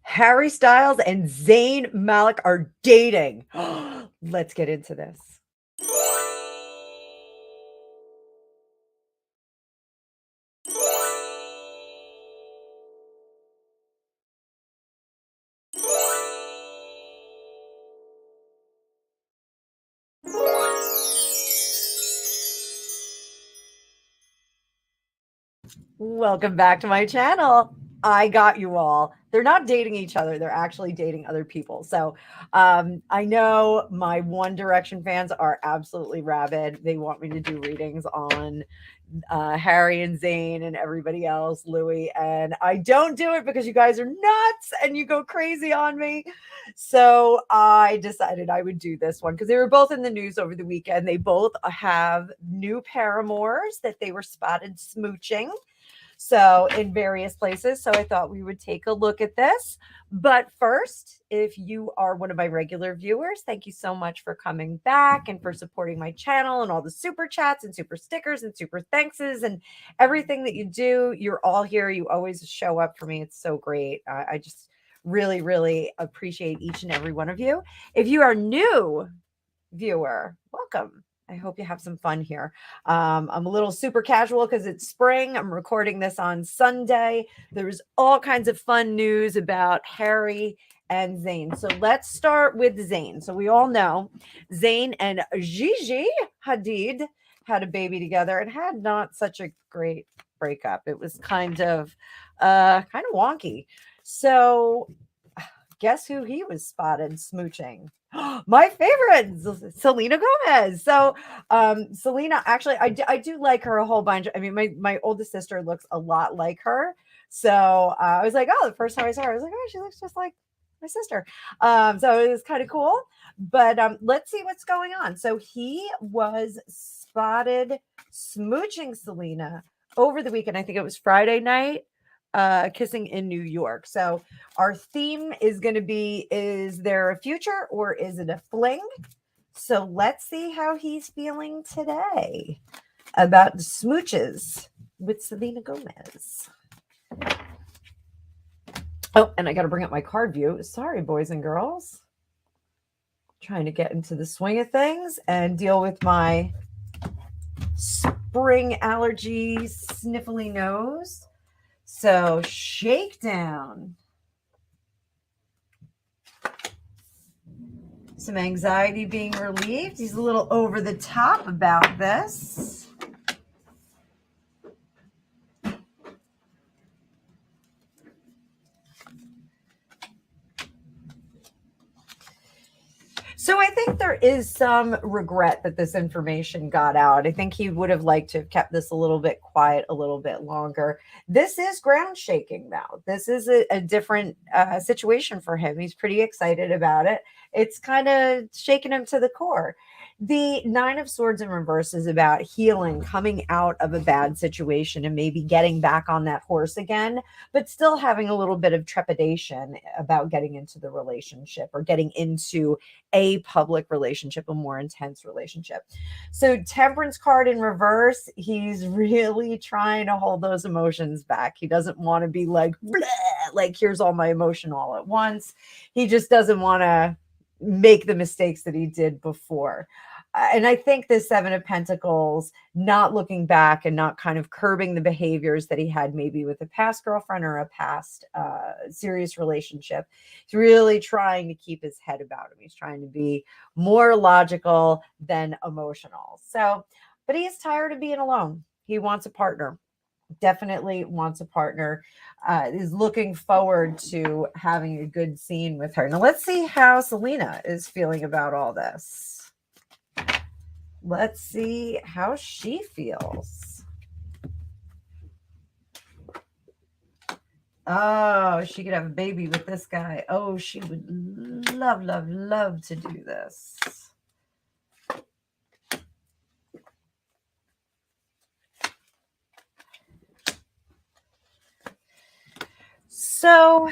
Harry Styles and Zayn Malik are dating. Let's get into this. Welcome back to my channel. I got you all. They're not dating each other. They're actually dating other people. So I know my One Direction fans are absolutely rabid. They want me to do readings on Harry and Zayn and everybody else, Louis. And I don't do it because you guys are nuts and you go crazy on me. So I decided I would do this one because they were both in the news over the weekend. They both have new paramours that they were spotted smooching. So in various places. So I thought we would take a look at this. But first, if you are one of my regular viewers, thank you so much for coming back and for supporting my channel and all the super chats and super stickers and super thankses and everything that you do. You're all here. You always show up for me. It's so great. I just really, really appreciate each and every one of you. If you are new viewer, welcome. I hope you have some fun here. I'm a little super casual because it's spring. I'm recording this on Sunday. There's all kinds of fun news about Harry and Zayn. So let's start with Zayn. So we all know Zayn and Gigi Hadid had a baby together and had not such a great breakup. It was kind of wonky. So guess who he was spotted smooching? My favorite, Selena Gomez. So Selena, actually, I do like her a whole bunch. I mean, my oldest sister looks a lot like her. So I was like, oh, the first time I saw her, I was like, oh, she looks just like my sister. So it was kind of cool. But let's see what's going on. So he was spotted smooching Selena over the weekend. I think it was Friday night. Kissing in New York. So our theme is going to be, is there a future or is it a fling? So let's see how he's feeling today about smooches with Selena Gomez. Oh, and I got to bring up my card view. Sorry, boys and girls. Trying to get into the swing of things and deal with my spring allergy sniffly nose. So shakedown. Some anxiety being relieved. He's a little over the top about this. So I think there is some regret that this information got out. I think he would have liked to have kept this a little bit quiet a little bit longer. This is ground shaking now. This is a different situation for him. He's pretty excited about it. It's kind of shaking him to the core. The Nine of Swords in reverse is about healing, coming out of a bad situation and maybe getting back on that horse again, but still having a little bit of trepidation about getting into the relationship or getting into a public relationship, a more intense relationship. So Temperance card in reverse, he's really trying to hold those emotions back. He doesn't want to be like, bleh, like here's all my emotion all at once. He just doesn't want to make the mistakes that he did before. And I think the Seven of Pentacles, not looking back and not kind of curbing the behaviors that he had maybe with a past girlfriend or a past serious relationship. He's really trying to keep his head about him. He's trying to be more logical than emotional. So, but he's tired of being alone. He wants a partner. Definitely wants a partner. Is looking forward to having a good scene with her. Now let's see how Selena is feeling about all this. Let's see how she feels. Oh, she could have a baby with this guy. Oh, she would love, love, love to do this. So,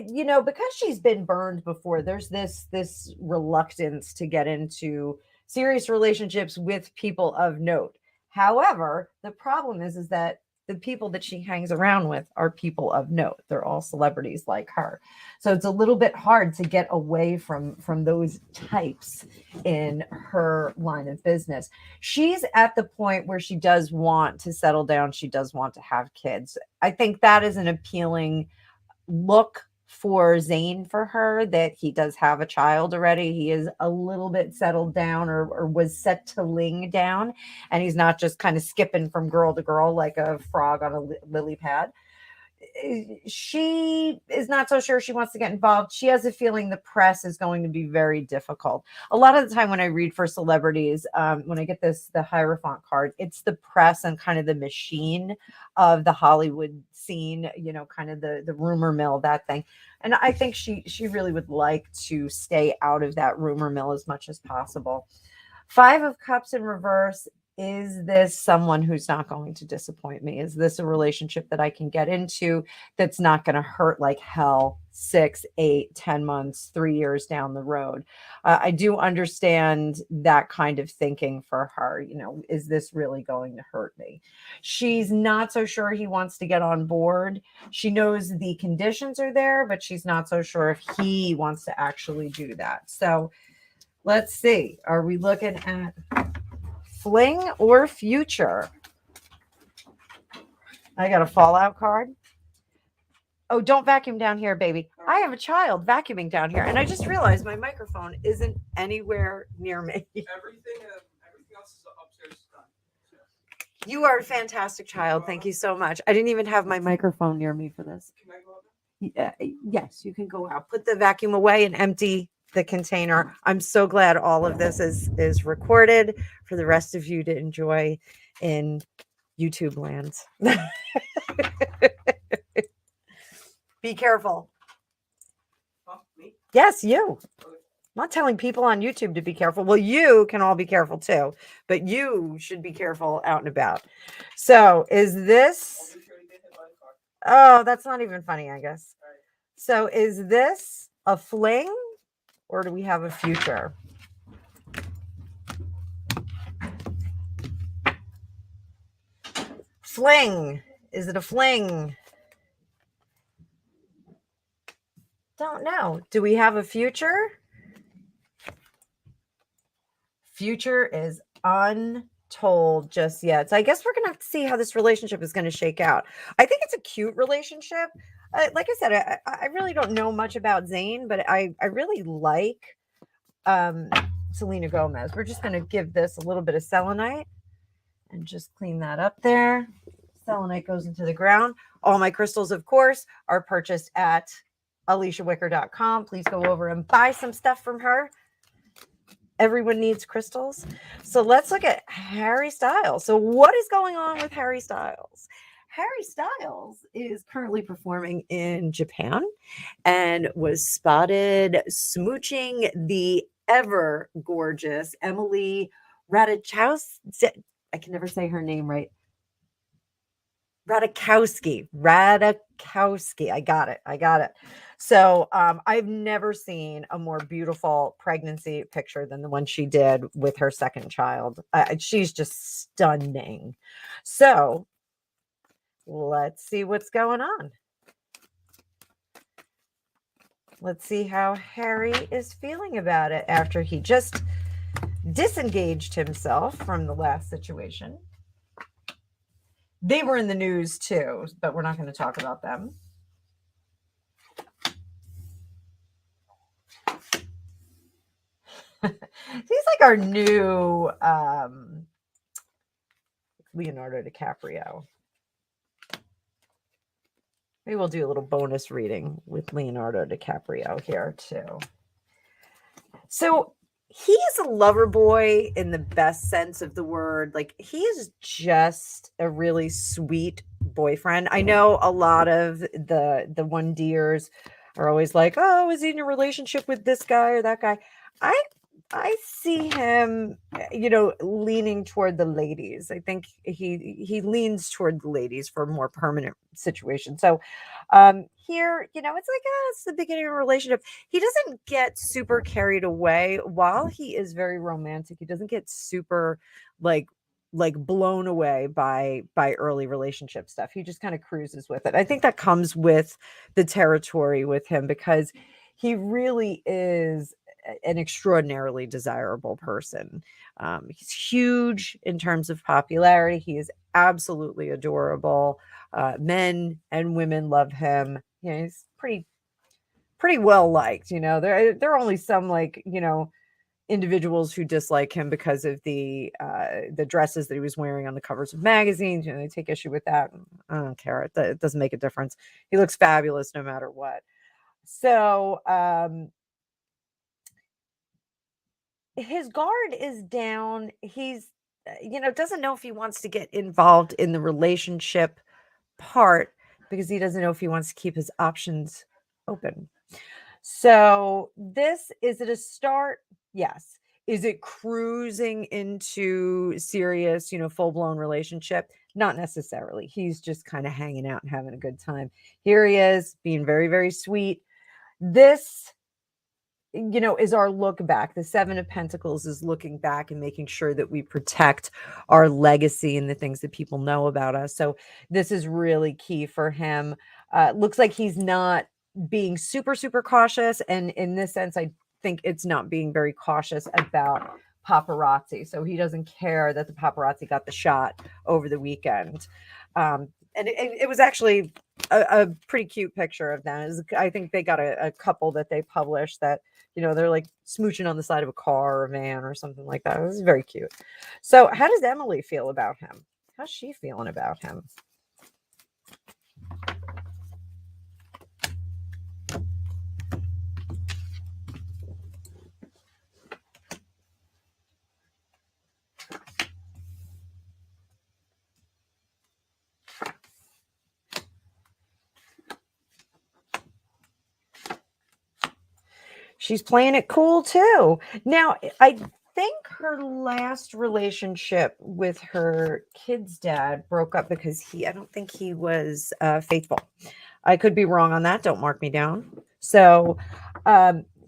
you know, because she's been burned before, there's this reluctance to get into serious relationships with people of note. However, the problem is that the people that she hangs around with are people of note. They're all celebrities like her. So it's a little bit hard to get away from those types in her line of business. She's at the point where she does want to settle down. She does want to have kids. I think that is an appealing look for Zayn for her, that he does have a child already. He is a little bit settled down, or was settling down, and he's not just kind of skipping from girl to girl like a frog on a lily pad. She is not so sure she wants to get involved. She has a feeling the press is going to be very difficult. A lot of the time when I read for celebrities, when I get the Hierophant card, it's the press and kind of the machine of the Hollywood scene, kind of the rumor mill, that thing. And I think she really would like to stay out of that rumor mill as much as possible. 5 of Cups in reverse. Is this someone who's not going to disappoint me? Is this a relationship that I can get into that's not going to hurt like hell 6, 8, 10 months, 3 years down the road? I do understand that kind of thinking for her. Is this really going to hurt me? She's not so sure he wants to get on board. She knows the conditions are there, but she's not so sure if he wants to actually do that. So let's see. Are we looking at fling or future? I got a fallout card. Oh, don't vacuum down here, baby. I have a child vacuuming down here, and I just realized my microphone isn't anywhere near me. Everything else is upstairs done. You are a fantastic child. Thank you so much. I didn't even have my microphone near me for this. Can I go out? Yes, you can go out. Put the vacuum away and empty the container. I'm so glad all of this is recorded for the rest of you to enjoy in YouTube land. Be careful. Me? Yes, you. Okay. I'm not telling people on YouTube to be careful. Well, you can all be careful too, but you should be careful out and about. So is this... Oh, that's not even funny, I guess. Right. So is this a fling? Or do we have a future? Fling. Is it a fling? Don't know. Do we have a future? Future is untold just yet. So I guess we're going to have to see how this relationship is going to shake out. I think it's a cute relationship. Like I said, I really don't know much about Zayn, but I really like Selena Gomez. We're just going to give this a little bit of selenite and just clean that up there. Selenite goes into the ground. All my crystals, of course, are purchased at aliciawicker.com. Please go over and buy some stuff from her. Everyone needs crystals. So let's look at Harry Styles. So what is going on with Harry Styles? Harry Styles is currently performing in Japan and was spotted smooching the ever gorgeous Emily Ratajkowski. I can never say her name right. Ratajkowski. I got it. So I've never seen a more beautiful pregnancy picture than the one she did with her second child. She's just stunning. So let's see what's going on. Let's see how Harry is feeling about it after he just disengaged himself from the last situation. They were in the news too, but we're not going to talk about them. He's like our new Leonardo DiCaprio. Maybe we'll do a little bonus reading with Leonardo DiCaprio here too. So he is a lover boy in the best sense of the word. Like, he is just a really sweet boyfriend. I know a lot of the one deers are always like, oh, is he in a relationship with this guy or that guy? I see him, leaning toward the ladies. I think he leans toward the ladies for a more permanent situation. So here, it's like, it's the beginning of a relationship. He doesn't get super carried away while he is very romantic. He doesn't get super like like blown away by early relationship stuff. He just kind of cruises with it. I think that comes with the territory with him because he really is an extraordinarily desirable person. He's huge in terms of popularity. He is absolutely adorable. Men and women love him. You know, he's pretty well liked. You know, there are only some, like, you know, individuals who dislike him because of the dresses that he was wearing on the covers of magazines. You know, they take issue with that. I don't care. It doesn't make a difference. He looks fabulous no matter what. So his guard is down. He's, you know, doesn't know if he wants to get involved in the relationship part because he doesn't know if he wants to keep his options open. So this, is it a start? Yes. Is it cruising into serious, you know, full-blown relationship? Not necessarily. He's just kind of hanging out and having a good time. Here he is, being very, very sweet. This, you know, is our look back. The Seven of Pentacles is looking back and making sure that we protect our legacy and the things that people know about us. So this is really key for him. Looks like he's not being super, super cautious. And in this sense, I think it's not being very cautious about paparazzi. So he doesn't care that the paparazzi got the shot over the weekend. And it was actually a pretty cute picture of them. I think they got a couple that they published that, you know, they're like smooching on the side of a car or a van or something like that. It was very cute. So how does Emily feel about him? How's she feeling about him? She's playing it cool too. Now, I think her last relationship with her kid's dad broke up because I don't think he was faithful. I could be wrong on that. Don't mark me down. So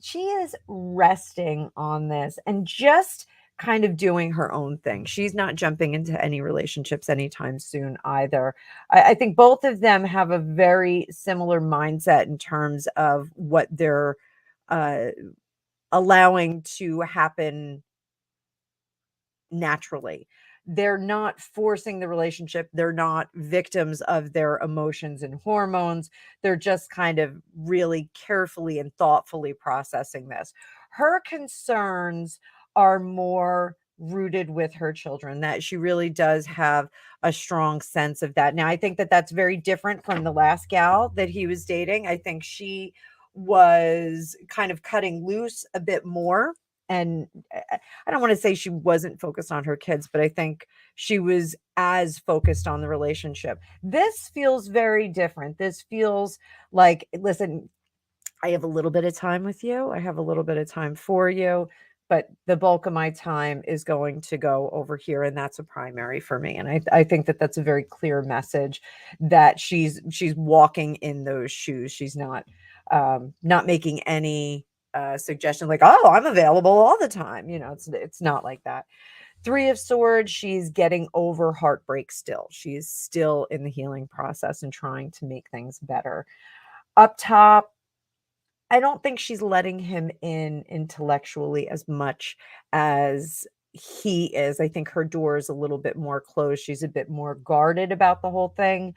she is resting on this and just kind of doing her own thing. She's not jumping into any relationships anytime soon either. I think both of them have a very similar mindset in terms of what they're allowing to happen naturally. They're not forcing the relationship. They're not victims of their emotions and hormones. They're just kind of really carefully and thoughtfully processing this. Her concerns are more rooted with her children, that she really does have a strong sense of that. Now, I think that that's very different from the last gal that he was dating. I think she was kind of cutting loose a bit more. And I don't want to say she wasn't focused on her kids, but I think she was as focused on the relationship. This feels very different. This feels like, listen, I have a little bit of time with you. I have a little bit of time for you, but the bulk of my time is going to go over here, and that's a primary for me. And I think that that's a very clear message that she's walking in those shoes. She's not making any suggestion like, oh, I'm available all the time. You know, it's not like that. Three of Swords, she's getting over heartbreak still. She's still in the healing process and trying to make things better. Up top, I don't think she's letting him in intellectually as much as he is. I think her door is a little bit more closed. She's a bit more guarded about the whole thing.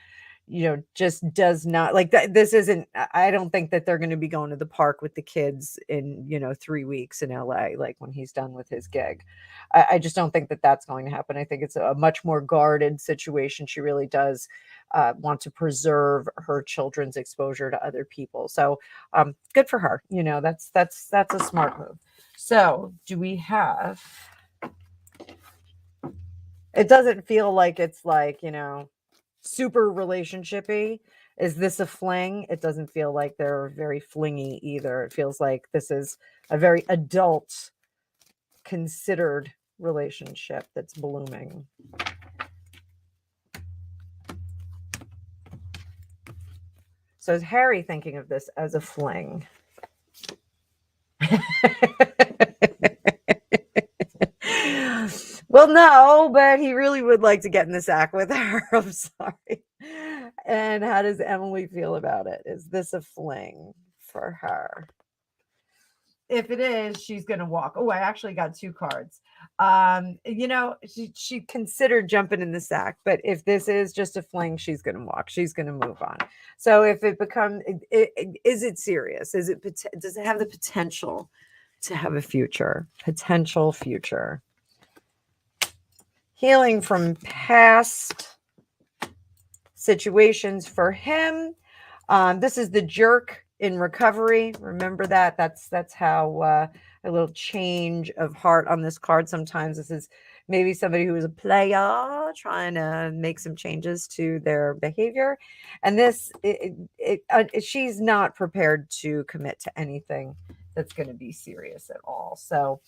You know, just does not like that. This isn't, I don't think that they're going to be going to the park with the kids in, you know, 3 weeks in LA, like when he's done with his gig. I just don't think that that's going to happen. I think it's a much more guarded situation. She really does want to preserve her children's exposure to other people. So good for her. You know, that's a smart move. So do we have, it doesn't feel like it's like, you know, super relationshipy. Is this a fling? It doesn't feel like they're very flingy either. It feels like this is a very adult, considered relationship that's blooming. So is Harry thinking of this as a fling? Well, Well, no, but he really would like to get in the sack with her. I'm sorry. And how does Emily feel about it? Is this a fling for her? If it is, she's gonna walk. Oh, I actually got 2 cards. She considered jumping in the sack, but if this is just a fling, she's gonna walk. She's gonna move on. So if it becomes, is it serious? Does it have the potential to have a future? Potential future. Healing from past situations for him. This is the jerk in recovery. Remember that. That's how a little change of heart on this card. Sometimes this is maybe somebody who is a player trying to make some changes to their behavior, and this she's not prepared to commit to anything that's going to be serious at all. So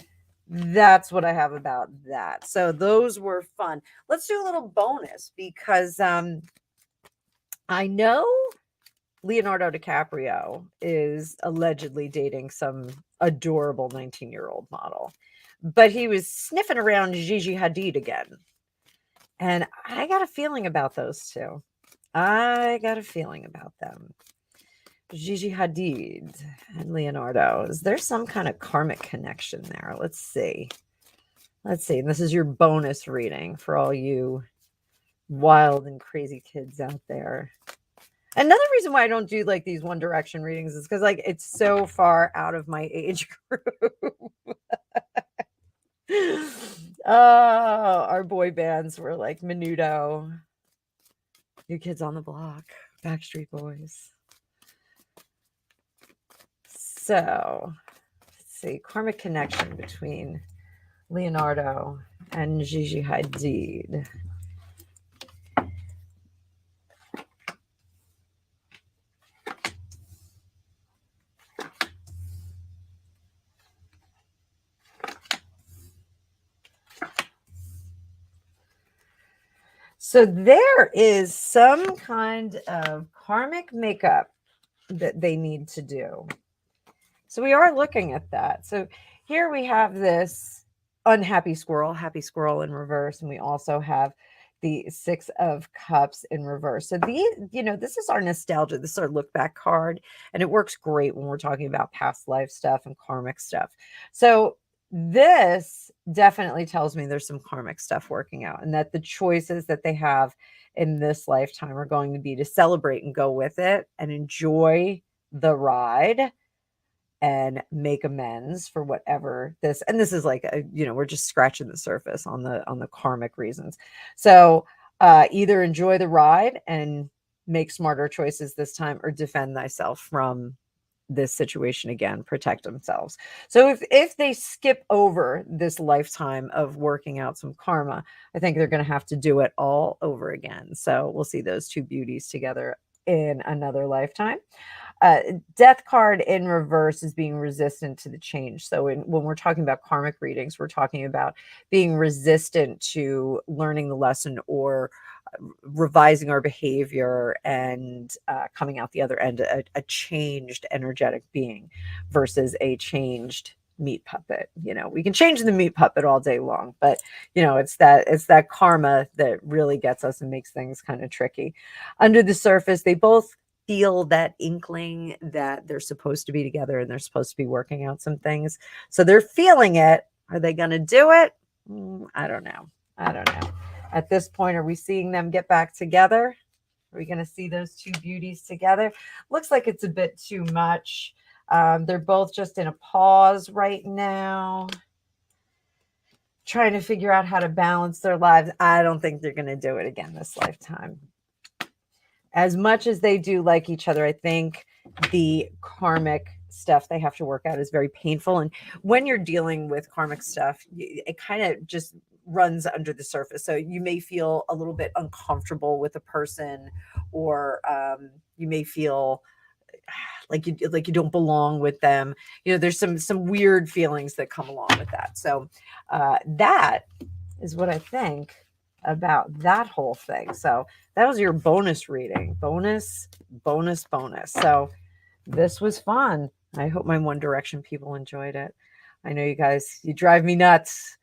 that's what I have about that. So those were fun. Let's do a little bonus because I know Leonardo DiCaprio is allegedly dating some adorable 19-year-old model, but he was sniffing around Gigi Hadid again. And I got a feeling about those two. I got a feeling about them. Gigi Hadid and Leonardo. Is there some kind of karmic connection there? Let's see. Let's see. And this is your bonus reading for all you wild and crazy kids out there. Another reason why I don't do like these One Direction readings is because like it's so far out of my age group. Our boy bands were like Menudo, New Kids on the Block, Backstreet Boys. So let's see, karmic connection between Leonardo and Gigi Hadid. So there is some kind of karmic makeup that they need to do. So we are looking at that. So here we have this unhappy squirrel, happy squirrel in reverse. And we also have the 6 of Cups in reverse. So this is our nostalgia. This is our look back card. And it works great when we're talking about past life stuff and karmic stuff. So this definitely tells me there's some karmic stuff working out and that the choices that they have in this lifetime are going to be to celebrate and go with it and enjoy the ride and make amends for whatever this, and this is like we're just scratching the surface on the karmic reasons. So either enjoy the ride and make smarter choices this time, or defend thyself from this situation again, protect themselves. So if they skip over this lifetime of working out some karma, I think they're going to have to do it all over again. So we'll see those 2 beauties together in another lifetime. Death card in reverse is being resistant to the change. So when we're talking about karmic readings, we're talking about being resistant to learning the lesson or revising our behavior and coming out the other end a changed energetic being versus a changed meat puppet. We can change the meat puppet all day long, but it's that karma that really gets us and makes things kind of tricky. Under the surface, they both feel that inkling that they're supposed to be together and they're supposed to be working out some things. So they're feeling it. Are they going to do it? I don't know. At this point, are we seeing them get back together? Are we going to see those 2 beauties together? Looks like it's a bit too much. They're both just in a pause right now, trying to figure out how to balance their lives. I don't think they're going to do it again this lifetime. As much as they do like each other, I think the karmic stuff they have to work out is very painful. And when you're dealing with karmic stuff, it kind of just runs under the surface. So you may feel a little bit uncomfortable with a person, or you may feel like you don't belong with them. There's some weird feelings that come along with that. So that is what I think about that whole thing. So that was your bonus reading. Bonus. So this was fun. I hope my One Direction people enjoyed it. I know you guys, you drive me nuts.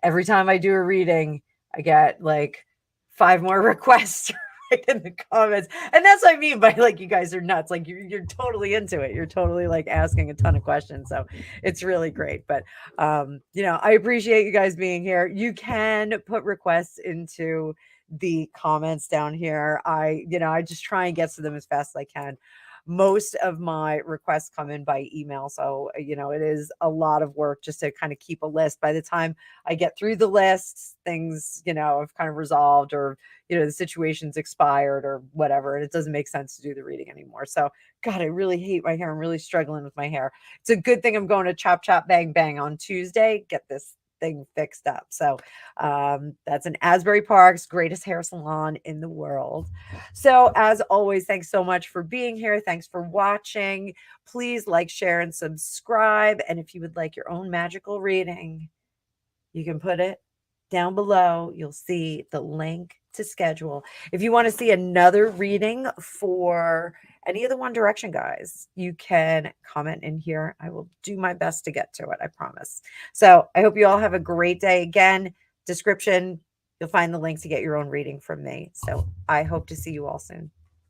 every time I do a reading, I get like 5 more requests right in the comments. And that's what I mean by like, you guys are nuts. Like you're totally into it. You're totally like asking a ton of questions. So it's really great. But I appreciate you guys being here. You can put requests into the comments down here. I just try and get to them as fast as I can. Most of my requests come in by email. So, it is a lot of work just to kind of keep a list. By the time I get through the lists, things, have kind of resolved, or, the situation's expired or whatever. And it doesn't make sense to do the reading anymore. So, God, I really hate my hair. I'm really struggling with my hair. It's a good thing I'm going to Chop Chop Bang Bang on Tuesday. Get this thing fixed up. So that's in Asbury Park's greatest hair salon in the world. So as always, thanks so much for being here. Thanks for watching. Please like, share, and subscribe. And if you would like your own magical reading, you can put it down below. You'll see the link to schedule. If you want to see another reading for any of the One Direction guys, you can comment in here. I will do my best to get to it, I promise. So I hope you all have a great day. Again, description, you'll find the link to get your own reading from me. So I hope to see you all soon.